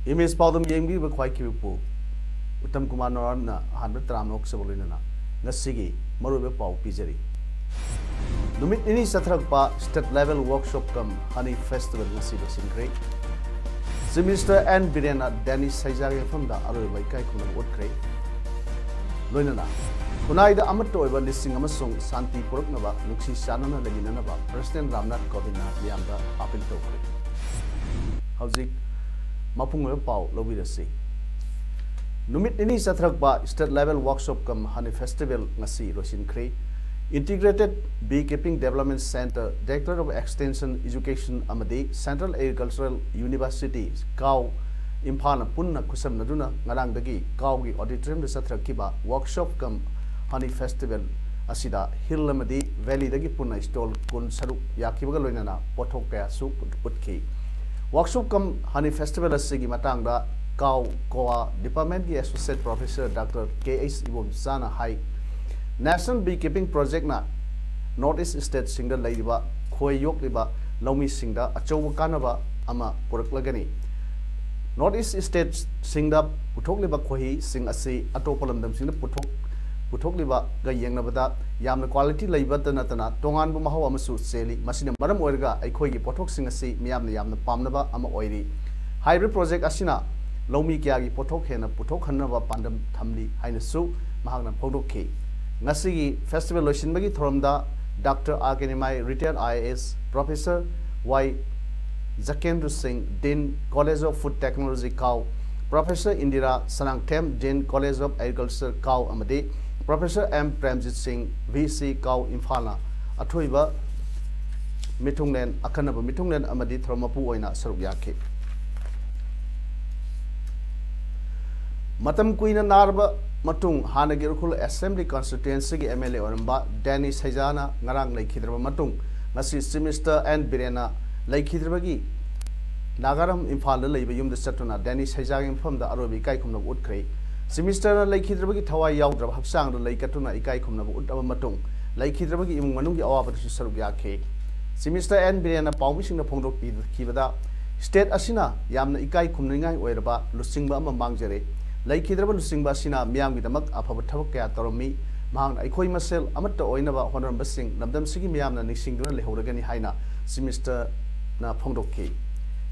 Image Paodam Yembi were quite capable. Uttamkumar Naorem na 100 Tramok Sabolina. Nasigi, Maruba Pau Pizzery. Numit ini Satrakpa State Level Workshop come Honey Festival in City Great. Semester and Birena Dennis Sajari from the Arabai Kaikuna Wood Crate. Loinana. Kunai the Amato ever listing a song Santi Purknava, Nuxi Sanana Leginanaba, President Ramnat Kovina, Yamba, up in Tokyo. How's it? Mapung Pau Lobidasi. Numit ini Satrakba State Level Workshop come Honey Festival Nasi Rosin Cree. Integrated Beekeeping Development Center, Director of Extension Education Amadi, Central Agricultural University, Kau, Impana Punna Kusam Naduna, Narangdagi, Kaugi Auditorium de Satrakiba, Workshop come Honey Festival, Asida, Hill Amadi, Valley Dagi Punna Stol, Kun Saru, Yakibagalina, Potokaya Soup, Putki. Workshop come Honey Festival Asigi Matanga, Kau, Koa, Department Associate Professor Dr. K.S. Ibom Sana High. National Beekeeping Project na Northeast State Singda Laiba, Khoi Yok Liba, Lomi Singda, Achow Kanaba, Ama Puraklagani. Northeast State Singda, Putok Liba Khoi, Sing Asi, Atopalandam Singda Putok Liba, Gayang Nabada, Yam the quality Laiba Tanatana, Tongan Bumaho Amasu Seli, Masina Madam Orga, Ikoi Potok Sing Asi, Miam the Yam the Pamnaba, Ama Oiri. Hybrid Project Asina, Lomi Kiagi Potok Hena, Putok Hanava Pandam Tamli, Hainasu, Mahana Podoki. Nasi Festival Loshin Bagi Thoromda, Dr. Arkanimai, retired IAS, Professor Y. Zakendra Singh, Dean College of Food Technology Kau, Professor Indira Sanangtem, Dean College of Agriculture Kau Amadi, Professor M. Premjit Singh, VC Kau Infana, Atuiba Mitunglen, Akanaba Mitunglen Amadi Thromapu Oina Sarugyaki. Matam Queen and Narba. Matung Hanagirkul Assembly Constituency MLA Oramba, Danny Sajana, Narang Lake Hidraba Matung, Nasi Semester and Birena, Lake Hidrabagi, Nagaram Impala Labum the Satuna, Danny Sajagin from the Arabi Kaikum of Woodcray, Semester Lake Hidrabagi Tawa Yaudra, Hapsang, the Lake Katuna Ikaikum of Matung, Lake Hidrabagi Manungi Awapa Sarugaki, Semester and Birena Palmishing the Pondo Kivada, State Asina, Yamna Ikai Kumninga, Weraba, Lusingba Mangere. Like Hidrabal Singbasina, Miam with the Mak Apataka Toromi, Mang Ikoi Masel, Amata Oinaba, Honor Bassing, Namdam Sigi Miam and Nixing Lehoragani Haina, Semester Na Pondoki.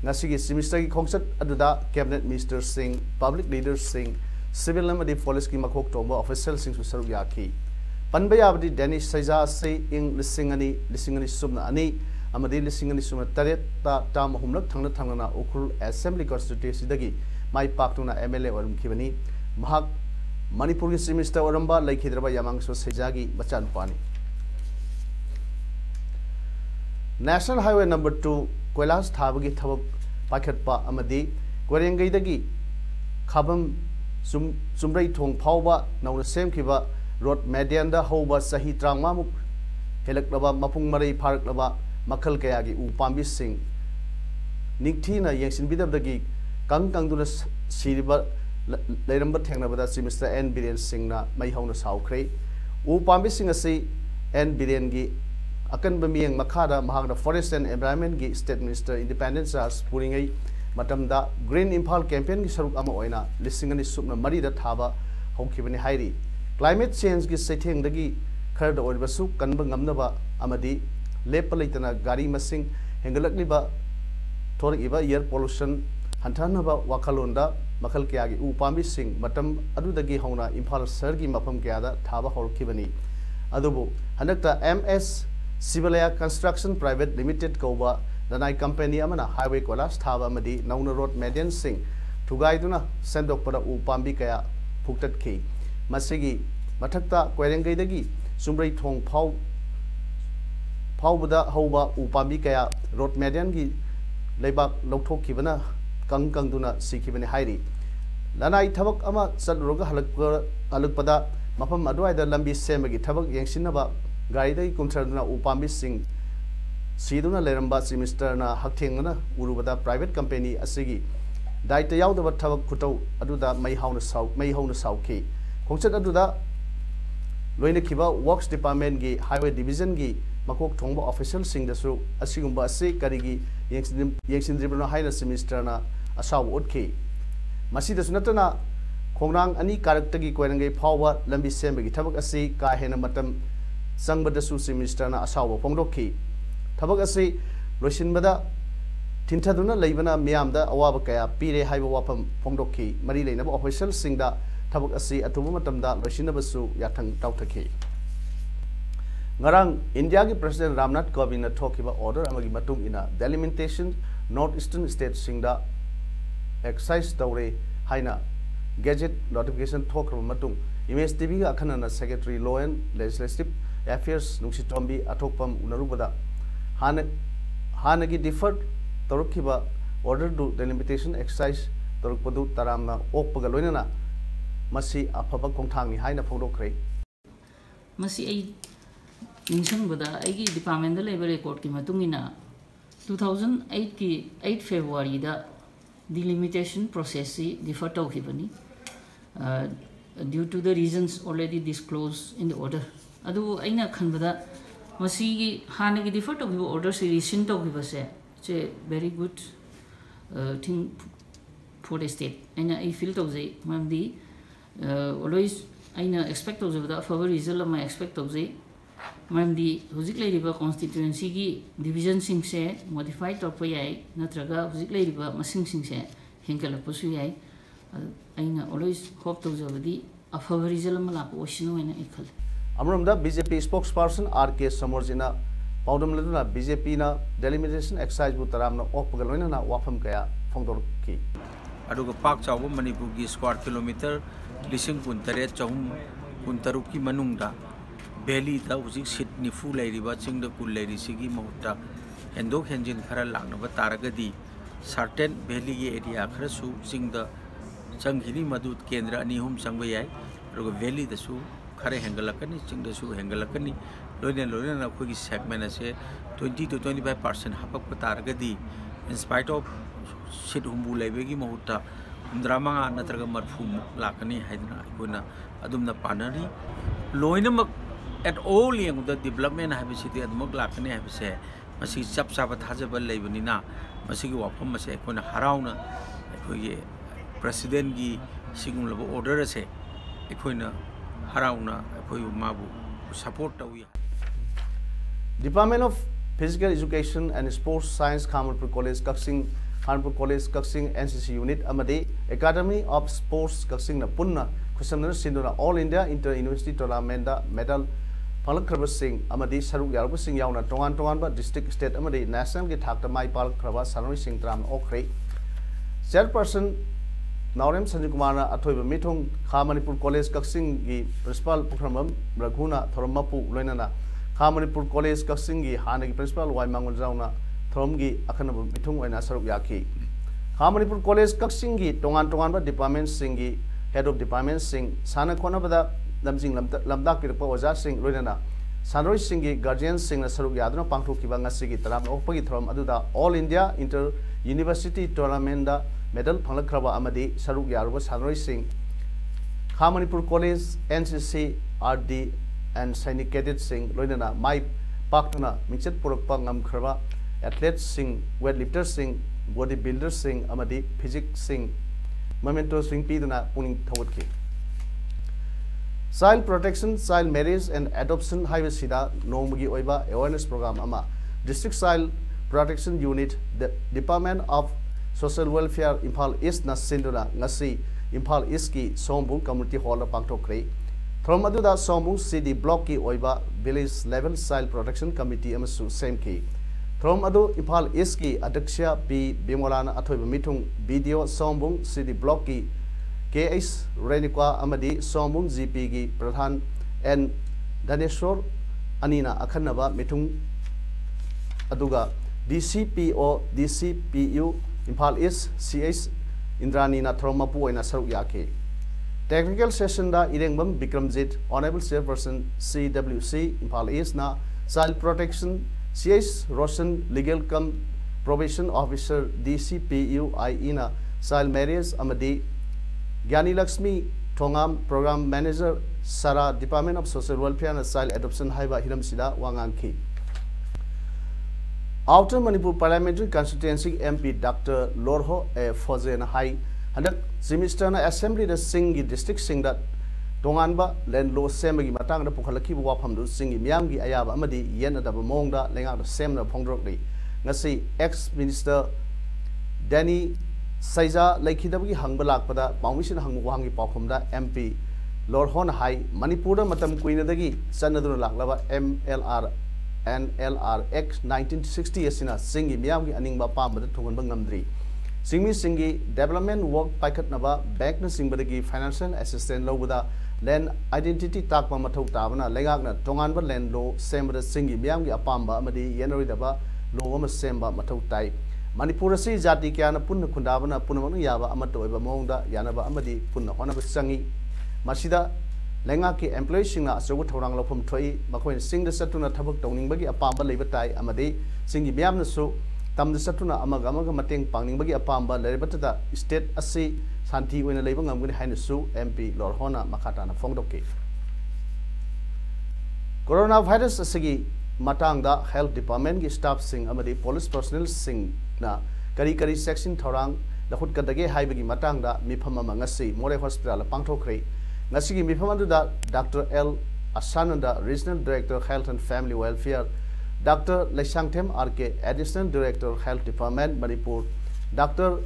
Nasigi Semester concert Aduda, Cabinet Minister Singh, Public Leaders Singh, Civil Lamadi Poliski Makok Tomba, Official Sings with Saruyaki. Panbayabdi Danish Saja say in Lissingani Sumna Ani, Amadi Lissingani Sumna Taret, Tam Humlak Tanga Tangana, Okul Assembly Constituency Dagi. My Paktuna MLA or Kivani, Mahak, Manipuri Semester Oramba, like Hidraba Yamangso Sejagi, Bachan Pani. National Highway number 2, Quelas Tabagi Tabak Pakatpa Amadi, Guarangaidagi, Kabam Sumray Tong Pauba, now the same Kiva, Rod Medianda, Hoba Sahi Tramamuk, Helaklaba, Mapung Mari Park Laba, Makal Kayagi, Upambi Singh, Niktina Yansin Bidabdagi. Kang to the Siriba Leramba Tanabada Semester and Billion Singna, my home is how cray. Upambi Sing a sea and Billion Akan Bami and Makada, Mahagna Forest and Environment State Minister Independence as putting a Matamda Green Impal campaign Saruk Amaoina, listening to Supna Marida Taba, Hokibani Hairi. Climate change is setting the Gi, Kurd or Basu, Kanbangamnava, Amadi, Lepalitana, Gari Masing, Hengalakliba, Toriba, air pollution. Hantanaba Wakalunda, Makal Kiagi, Upambi Singh, Matam Adudagi Hona, Impal Sergi Mapam Kiada, Taba Hor Kivani. Adubu, Hanakta MS Civilia Construction Private Limited Koba, the night company Amana, Highway Kolas, Taba Madi, Nauna Road Median Singh, Tugaiduna, Sendok Pada Upambi Kaya, Puktat Ki, Masigi, Matakta, Querengaidagi, Sumbray Tong Pau Buda Hoba, Upambi Kaya, Road Median Gi, Lebak Loto Kivana. kangduna sikibani hairi lanai thabak ama sadroga halakpada mafam adwaida lambi semagi thabak yengsinaba garidai kumtharduna upambi sing siduna leramba semester na hakthengna urubada private company asigi daita yaudaba thabak khutau aduda mai hauna sauki khongchat aduda loina kiba works department gi highway division gi makok thongba official sing dasu asigumba ase karigi yengsindribna haina semester na asaw utki masi dasu natana khongrang ani karakter gi koirangai phawa lambi sembagi thabak ase ka hena matam sangbadasu semester na asaw phongdokki thabak ase loisinbada tinthaduna leibana miyamda awaba kaya pire haiba wapam phongdokki mari leinaba official singda thabak ase atuba matamda loisinabasu yathang tauthaki ngarang India ki President Ramnath Kovind na thokiba order amagi matung ina delimitation northeastern state singda exercise tawre haina gadget notification thokra matung image tv ga akhanana secretary law and legislative affairs nungsi tombi athokpam unarubada hanagi deferred tawrkiba order to delimitation exercise tawrkpadu taramna okpaga loinana masi afaba kongthangi haina phongdokre masi ai ningsangbada aigi department da labor record ki matungina 2008 ki 8 February da delimitation process si defer tawkhibani due to the reasons already disclosed in the order adu aina khanbada masi hanagi defer tawkhiba order si rescind tawkhiba se it's a very good thing for the state aina I feel tawjai mamdi always aina expect tawjabada favor result ma expect tawjai mamdi hujik leiriba constituency gi division sing se modify tawpa yai natraga hujik leiriba masing sing se henkalakpasu yai aina always hope tawjabadi a favor result ma lapa osino aina ikhal amramda BJP spokesperson RK Samorjina Paodam laduna BJP na delimitation exercise bu taramna okpagaloina na wafam kaya phongdorki aduga pak chawba manipur gi square kilometer lising kuntare chahum kuntaruk ki manungda valley da hujik sit nifu leiriba chingda kul leiri sigi mahutta hendok henjin khara langnaba taragadi certain valley gi area khara su chingda changhini madut kendra ani hum changba yai aduga valley da su khare hengalakani chingda su hengalakani loina na khogi segment ase 20 to 25% hapak pataragadi in spite of sit humbu leibegi mahutta drama natraga marfu lakani haidna ikuna adumna panari loina at all yang the development habisiti admok lakani habise masi chap chap thajaba leibani na masi gi wafam mase ikuna harauna ikoi president gi sigum labo order ase ikoina harauna ikoi mabu support tawi Department of Physical Education and Sports Science Khamanpur College Kaksing NCC Unit amadi Academy of Sports Kaksing na punna kusamna sinduna All India Inter University Tournament da medal phalakhraba sing amadi saruk yarba sing yauna tongan ba district state amadi national ki thakta mai phalakhraba sanoi sing tram okhrei chairperson Naorem Uttamkumar na athoiba mithong Khamanipur College Kaksing gi principal Pukramam Raghuna Thoramapu loinana Khamanipur College Kaksing gi hanagi principal Waimangun Jauna Thoromgi akhanaba mithong oina saruk yakhi Khamanipur College Kaksing gi tongan ba department singi head of department sing sana khona bada lamjing lamda kirpa oja sing loinana sanroi singi guardian sing na saruk yaduna pangthokiba ngasigi taram okpagi thorom aduda All India Inter University Tournament da medal phalakhraba amadi saruk yaruba sanroi sing Khamanipur College NCC RD and Sainik Cadet Sing loinana mai paktuna mingchet purakpa ngamkhraba athletes sing weightlifters sing bodybuilders sing amadi physics sing memento sing piduna puning thawatki child protection child marriage and adoption highway sida nomagi oiba awareness program ama district child protection unit the Department of Social Welfare Imphal East na sinduna ngasi Imphal East ki Sombung community hall na pangthokre from aduda Sombung city block ki oiba village level child protection committee amasu same ki from adu Imphal East ki Adaksha P Bimolana athoiba mithung video Sombung city block ki KS Renikwa amadi Sombung GP ki Pradhan and Daneshwar anina akhanaba mithung aduga DCPO DCPU Imphal East CH Indrani na Thromapu oina saruk yake. Technical session da Irengbam Bikramjit, Honorable Chairperson CWC Imphal East na Child Protection CH Roshan Legal Cum Probation Officer DCPUIE na Child Marriage Amadi Gyani Lakshmi Thongam Program Manager Sara Department of Social Welfare and Child Adoption Haiba Hiram Sida Wangangki. Outer Manipur Parliamentary Constituency MP Dr. Lorho A. Fozen Hai Handak Simistana Assembly the Singi District Singdat Tonganba Len Lo Semagi Matang the Pukalaki Wapam do Singi Miamgi Ayaba Amadi Yena the Monga Lenga the Semna Pongdrokli Nasi ex Minister Danny Saiza Lakidabgi Hangbalak Pada Paumishan Hangwangi Pakumda MP Lord Hon Hai Manipura Matam Queen Dagi Sanadun Laklava MLR NLRX 1960 Yasina Singi Miamgi Aningba Pamba Tunganbangamdri Singmi Singi Development Work Paikat Nava Bank na Singbadagi Financial Assistant Lowuda Land Identity Takpa Matou Tabana Legagna Tonganba Land Law Sembra Singi Miamgi Apamba Amadi Yenaridaba Lowama Semba Matou Tai Manipura Si Jati Kiana Punna Kundabana Punamanu Yaba Amato Eva Monda Yanaba Amadi Punna Honaba Sangi Masida Lengaki employees Singa Sawu Torang Lopum Toy Makoin Sing the Satuna Tabuk Toning Bagi Apamba Lebatai Amadi Singi Biamnasu Tam the Satuna Amagamaga Mating Panging Bagi Apamba Lebatata State Asi Santi when a labor I'm going to Hainasu MP Lord Hona Makatana Fongdoki Coronavirus Asigi Matanga Health Department staff sing Amadi police personnel sing na Kari section Torang the Hutkadage Haibagi Matanga Mipama Mangasi More Hospital Pangtokri Nasigi Mipamanduda Dr. L. Asananda, Regional Director Health and Family Welfare, Dr. Leshangtem RK, Additional Director Health Department, Manipur, Dr.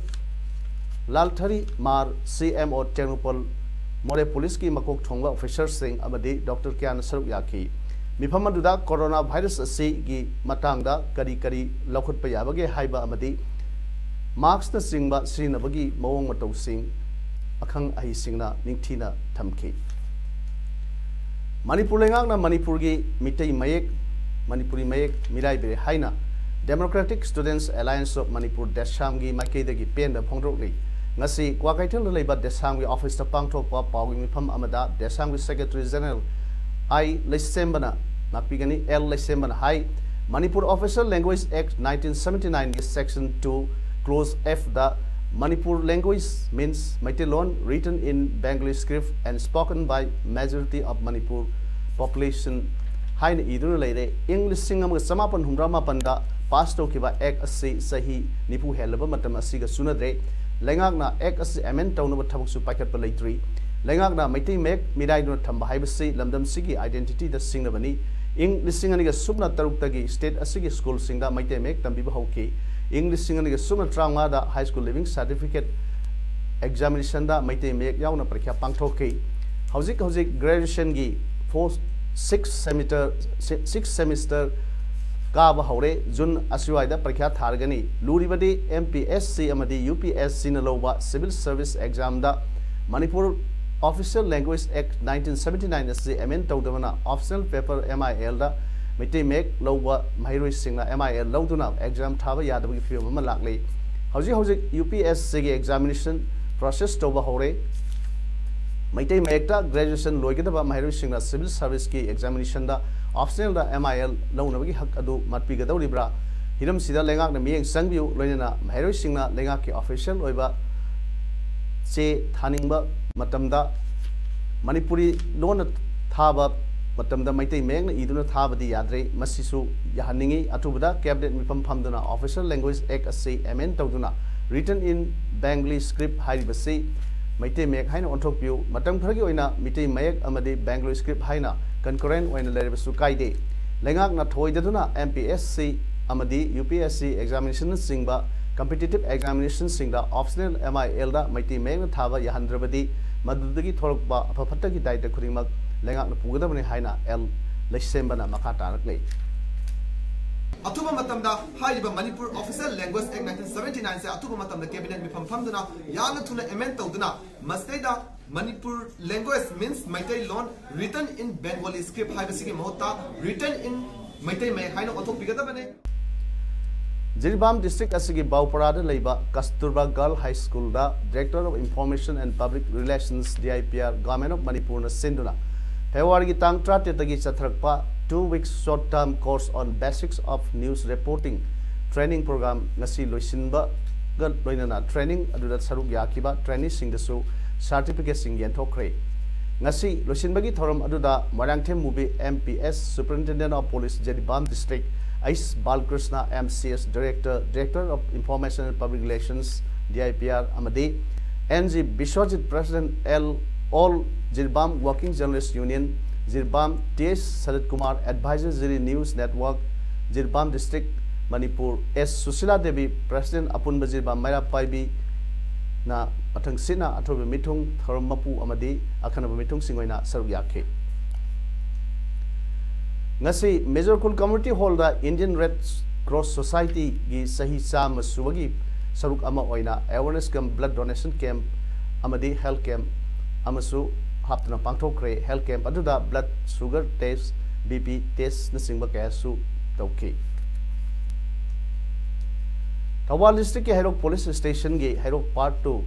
Lalthari Mar, CMO Ternupal, More Poliski Makok Thongwa Officer Singh Amadi, Dr. Kian Sarukyaki. Mipamanduda Coronavirus Asi Matanga, Kari Lokut Payabage, Haiba Amadi, Marks the Singba Sinabagi, Mowong Mato Singh. Akang ahi singna ningthina thamki Manipur lengakna Manipurgi Mitei Mayek Manipuri Mayek Mirai Be Haina Democratic Students Alliance of Manipur Desamgi Makedagi Penda Pongdrokli Ngasi Kwakaitel Leba Desamgi Office ta Pangthokpa Pawing Mipam Amada Desamgi Secretary General I Lesembana Nakpigani L Lesembana Hai Manipur Official Language Act 1979 Section 2 Clause F the Manipur language means Maitilon written in Bengali script and spoken by majority of Manipur population. Hain idun leire English singam samapan humrama panda pasto kiba ek asi sahi nipu helaba matam asiga sunadre lengakna ek asi amen tawnaba thabuk su paikhat palaitri lengakna Maitai mek midai dun thamba haibasi lamdam sigi identity da singnabani English singaniga subna taruktagi state asigi school singda Maitai mek tambiba hauki English singaniga sumna tranga da high school living certificate examination da Maitai mek yauna parikha pangthoki hauzik graduation gi 6 semester Kaba Hore Jun Aswaida Parikha Thargani Luribadi MPSC Amadi UPSC Naloba Civil Service Exam da Manipur Official Language Act 1979 as the Amen Tawdamana Official Paper MIL da Maitai mek Loba Mahirui Singla MIL Loduna exam Thaba Yadabi Film Malakli Hauzik UPSC examination process Toba Hore Maitai Mekta graduation Loigaba Mahirui Singla Civil Service ki examination da optional da MIL Lonabagi Hak Adu Matpiga Libra Hiram Sida Lengak the Ming Sangview Lena Mahirui Singla Lengaki official Oiba Se Taningba Matamda Manipuri Lona Thaba Matamda Maitai Meg Iduna Thaba di Yadre Masisu Yahaningi Atubada Cabinet Mipam Pamduna Official Language Act Asi Amen Tawduna written in Bengali script Haibasi Maitai Meg Haina Ontokpiu Matam Khagi Oina Maitai Meg Amadi Bengali script Haina concurrent when the Lebasu Kaide Lengak na Toyduna MPSC Amadi UPSC examination Singba competitive examination Singda optional MIL da Maitai Meg Thaba Yahandrabadi Madudagi Torba Papataki Daita Kurimak Lengak na Pugadamani Haina L Lesembana Makata Nakle Atuba Matamda, Haiba Manipur Official Language Act 1979 say Atuba Matam the cabinet Mipam Pamduna, Yana Tuna Emento Duna, Masteda Manipur language means Maitai Lon written in Bengali script Haibasiki Mota, written in Maitai Mai Haino Auto Pigadabane. Jirbam district asigi Bauparada leiba Kasturba Girl High School da Director of Information and Public Relations DIPR Government of Manipur na sinduna February gi tang 30 tagi chathrakpa 2 weeks short term course on basics of news reporting training program ngasi loisinba gal loinana training aduda saruk yakiba training sing dasu certificate sing yenthokre ngasi loisinbagi thoram aduda Marangthem Mubi MPS Superintendent of Police Jirbam district Ice Balkrishna MCS Director of Information and Public Relations DIPR Amadi NG Bishwajit President All Jirbam Working Journalists Union Jirbam TS Salit Kumar Advisory News Network Jirbam District Manipur S Susila Devi President Apun Jirbam Maira Paibi na athang sina athobe mithung thoram mapu amadi akhanaba mithung singoina saruk yakhe ngasi Major Kul Community Hall da Indian Red Cross Society gi sahi cham subagi saruk ama oina awareness camp blood donation camp amadi health camp amasu haptana pangthokre health camp aduda blood sugar test BP test na singba kasu tawki Thawal district ke Hairok police station gi Hairok part 2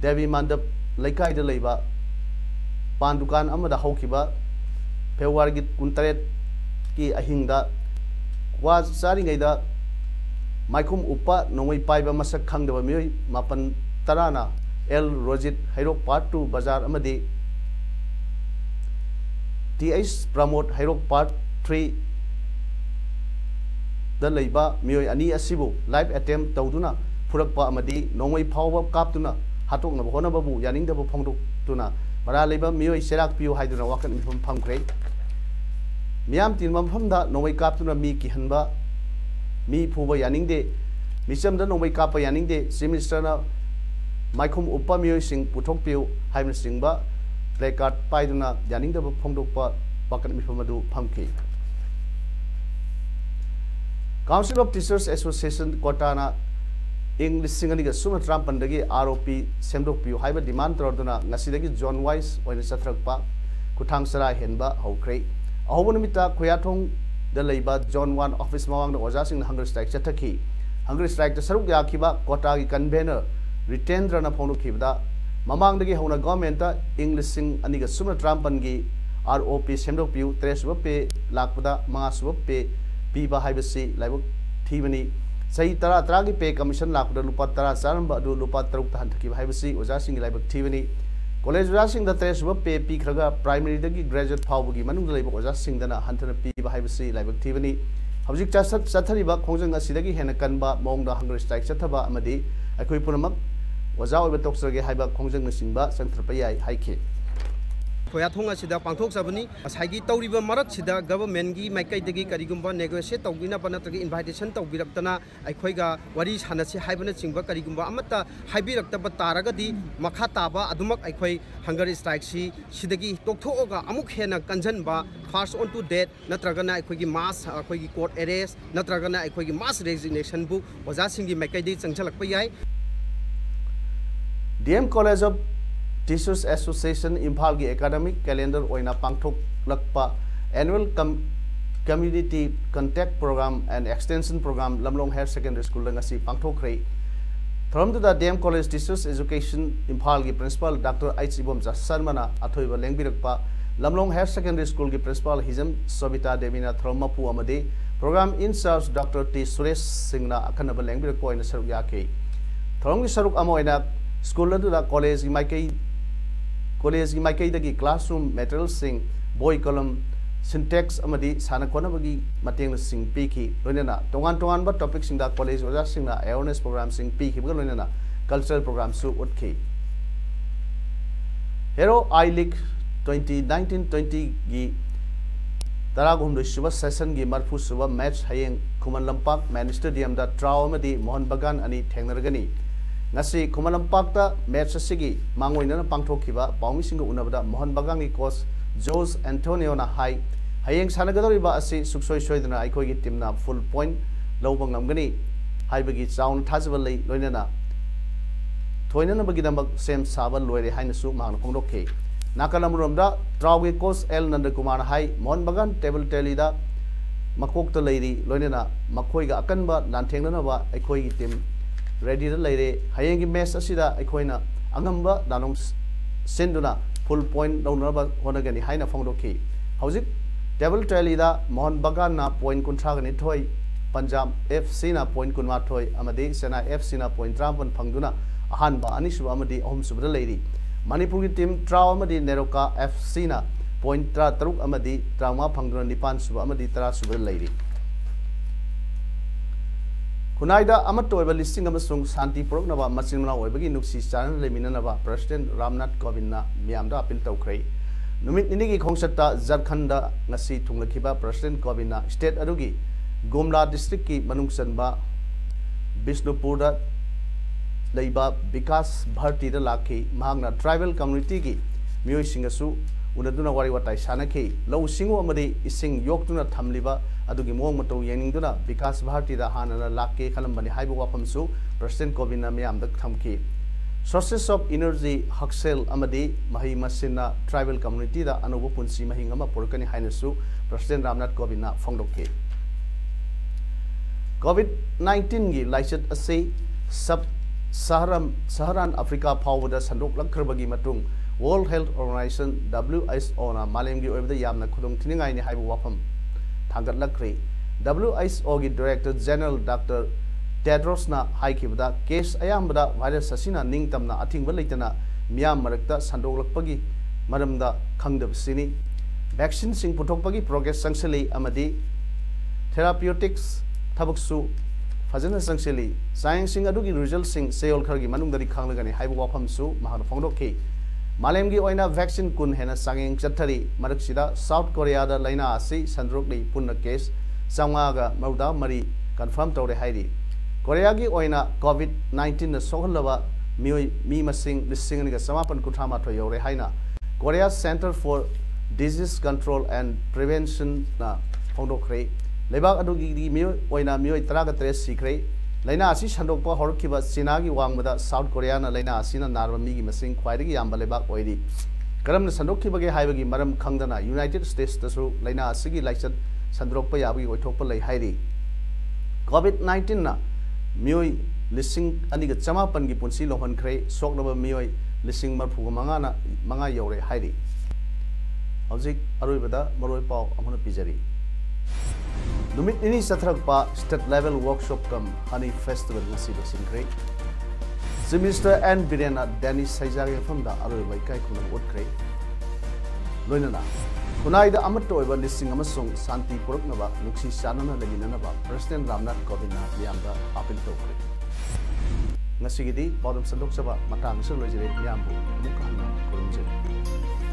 Devi Mandap laikai da leiba pan dukan amada haukiba February gi kuntaret ki ahingda wa sari ngai da maikum upa nongoi paiba masak khangdaba mioi mapan tarana L Rojit Hairok part 2 bazar amadi TH promote Hairok part 3 da leiba mioi ani asibu live attempt tawduna furakpa amadi nongoi phawba kaptuna hatok na hona babu yaning da phongduk tuna mara leiba mioi serak piu haiduna wakan mifam phangkre Miam tin mampham da nongoi kaptuna mi ki hanba mi phuba yaning de misam da nongoi kapa yaning de semester na maikum upa mioi sing puthok piu haim singba placard paiduna yaning da phongdukpa wakan mifam adu phamki Council of Teachers Association Kotana English Singani Sumatram Pandagi ROP Semdok Piu Haiba demand Troduna Nasidagi John Wise when Satrakpa Kutang Sara Henba Hokre Ahobunamita Koyatong the Labor John 1 Office Mawang the Wazasing Hunger Strike Chataki Hunger Strike the Saruk Yakiba Kotagi Convener retained Rana Pono Kibda Mamang the Hona Governmenta English Sing Aniga Sumatram Pangi ROP Semdok Piu Treswape Lakpada Mangaswape Piba Hibasi Labuk Tivani Say Tara Tragi pay commission Lakuda Lupatara Saramba do Lupatruk Hantaki Hibasi was asking Labuk Tivani College Rashing the Tres were pay Pikraga primary the graduate Paugi Manu Labor was asking the Hunter Piba Hibasi Labuk Tivani Hobjik Satariba Konga Sidagi Henakanba Mong the Hunger Strike Sataba Amadi Akuipunamak was out with Toxage Hiba Konga Simba Santrapaya Hike Koyathong asida pangthok sabani asagi tawriba marak sida government gi maikai degi karigumba negotiate tawbina panatragi invitation tawbiraktana aikhoiga wari sanasi haibana chingba karigumba amata haibirakta taragadi makha taba adumak aikhoi hunger strike si sidagi tokthoga amuk hena kanjanba first on to death natragana aikhoigi mass aikhoigi court arrest natragana aikhoigi mass resignation bu waja singi maikai de changchalakpa yai DM College of Teachers Association Imphal gi academic calendar oina pangthok lakpa annual community contact program and extension program Lamlong Higher Secondary School ngasi pangthok rei from the DM College Teachers Education Imphal gi principal Dr. H Ibom Sarmana athoiba lengbirakpa Lamlong Higher Secondary School gi principal Hizam Sobita Devina Thromapu amade program in charge Dr. T Suresh Singna akhanaba lengbirakpa oina saruk yake throngi saruk amoina school ladula college gi maikai College Maikai the classroom materials sing boy column syntax amadi sana konabagi mateng sing piki loinana tongan but topics in the college was sing na awareness program sing piki loinana cultural program su utki Hero I League 2019-20 gi Taragum the Shiva session gi marfu suba match hayeng Kuman Lampak Man Stadium da Trau amadi Mohan Bagan ani Thengnaragani Nasi Kumalampakta match asigi mangoina pangthokiba pawmisinga unabada Mohan Bagangi coach Jose Antonio na hai hayeng sanagadoriba asi suksoi soidana aikoigi teamna full point lawba ngamgani haibagi chaun thajaba lei loinana thoinana bagidambak sem saba loire haina su mangna pongdokhe nakalamromda Traugi coach L Nandakumar hai Mohan Bagan table telida makok ta leiri loinena makoi ga akanba nanthengna ba aikoi gi team ready da leire hayeng gi match asida aikoina angamba danong senduna full point downer ba honagani haina phongdoki hojik table tally da mohon bagan na point kunthra gani thoi Punjab FC na point kunma thoi amadi Sena FC na point trampon phangduna ahan ba anisu amadi ahum subra leiri Manipur gi team traw amadi Neroka FC na point tra taruk amadi trauma phangduna nipan suba amadi tara subra leiri Kunaida amatoy ba listing amasung santi porok na ba machinmana oibagi nuksi channel lemina na ba President Ramnath Kovind na miamda appeal tawkhrei numit nini gi khongsatta Jharkhand da ngasi thunglakhiba President Kovind na state adugi Gomla district ki manungsan ba Bisnupur da leiba Vikas Bharti da lakhi mahangna tribal community ki mioi singasu unaduna wari watai sanakhi lau singo amadi ising yoktuna thamliba adugi mong mato yeningduna Vikas Bharti da hanana lakke khalambani haibu wafamsu President Kovind na miamda thamki sources of energy haksel amadi mahi masina tribal community da anubu punsi mahingama porkani hainasu President Ramnath Kovind na phongdokki COVID-19 gi laichet ase sub Saharan Africa phawda sandok lakhrbagi matung World Health Organization WHO na malem gi oibda yamna khudong thiningai ni haibu wafam thangat lakri WHO gi Director General Dr. Tedros na haikibda case ayambada virus asina ningtamna athingba leitana miam marakta sandok lakpagi maramda khangdab sini vaccine sing puthokpagi progress sangsali amadi therapeutics Tabuksu Fazana Sangseli, science sing adugi result sing Seol Kargi Manungari Kanglagani Haibu Wapam Su, Mahar Fongdoki, Malemgi Oina vaccine kun hena sanging Chatari, Maraksida, South Korea da Laina Asi, Sandrokli, Punna case, Samaga, Mauda Mari, confirmed to the Heidi. Koreagi Oina COVID-19 na Sohalava, Mi Masing, Lissing Samapan Kutama to Yore Haina. Korea Center for Disease Control and Prevention na Fongdokre. Lebak adugi di mio oina mio itara tres sikre laina asi shandokpa horkiba sinagi wangmada South Korea na laina asina narba migi masing khwaidagi yamba lebak oidi karamna sandokkhibage haibagi maram khangdana United States tasu laina asigi laichat sandrokpa yabagi oithokpa lei hairi COVID-19 na mioi lising aniga chamapan gi punsi lohon khre soknaba mioi lising marphu manga yore hairi hojik aroibada maroi pau amuna pijari Numit ini satrakpa state level workshop kam honey festival ngasi basingkre Minister and Birena Dennis Saijage from the Aroi Kai Kunam Wotkre Loinana Kunai the Amato over listing Amasong Santi Puruknava Nuxi Sanana Leginanaba President Ramnath Kovind Yamba Apil Tokre Nasigidi Paodam Sandok Saba Matang Sulajere Yambu Mukana Kurunje